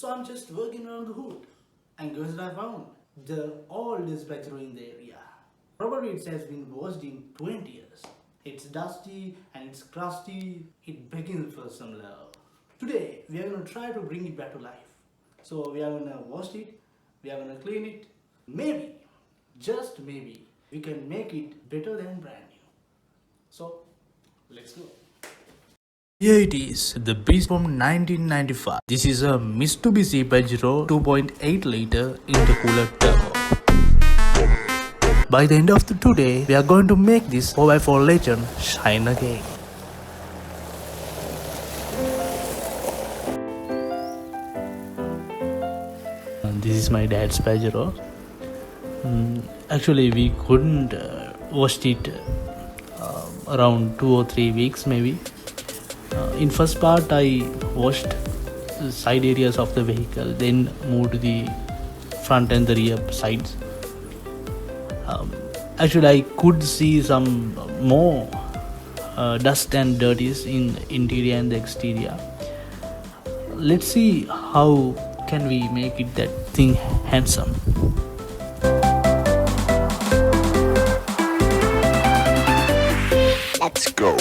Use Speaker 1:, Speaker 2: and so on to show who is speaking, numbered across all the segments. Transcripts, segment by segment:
Speaker 1: So I'm just working around the hood, and guess what I found? The oldest Pajero in the area. Probably it has been washed in 20 years. It's dusty and it's crusty. It begging for some love. Today we are gonna try to bring it back to life. So we are gonna wash it, we are gonna clean it. Maybe, just maybe, we can make it better than brand new. So let's go. Here it is, the beast from 1995. This is a Mitsubishi Pajero 2.8 liter Intercooler Turbo. By the end of today, we are going to make this 4x4 legend shine again. This is my dad's Pajero. Actually, we couldn't wash it around 2 or 3 weeks maybe. In first part, I washed the side areas of the vehicle, then moved to the front and the rear sides. Actually, I could see some more dust and dirties in interior and the exterior. Let's see how can we make it that thing handsome.
Speaker 2: Let's go.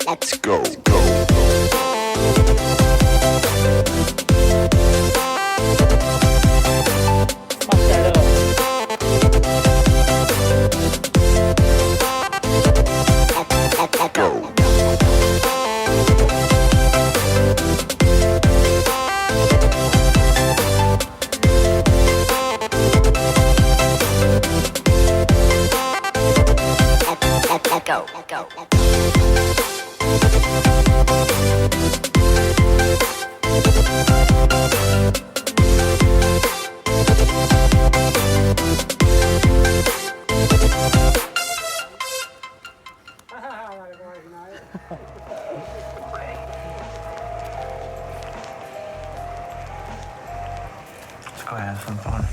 Speaker 2: Let's go. Go. Let's go have some fun.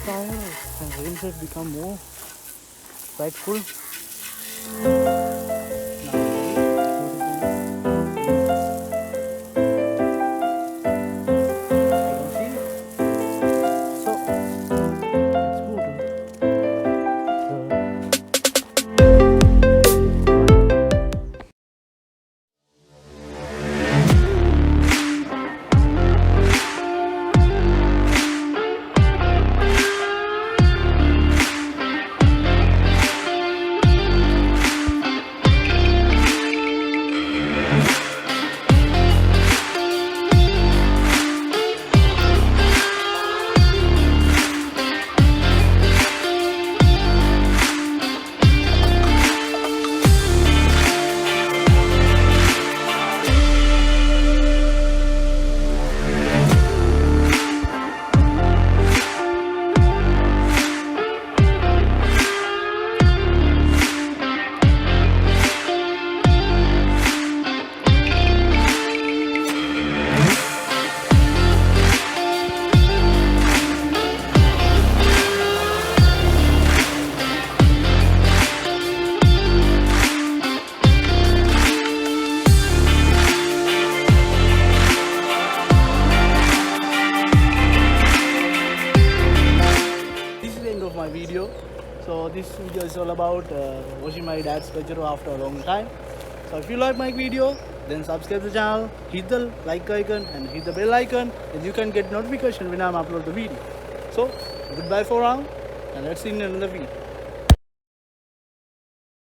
Speaker 1: tire and rim set become more rightful. My video. So this video is all about washing my dad's Pajero after a long time. So if you like my video, then subscribe to the channel, hit the like icon and hit the bell icon, and you can get notification when I'm upload the video. So goodbye for now, and let's see you in another video.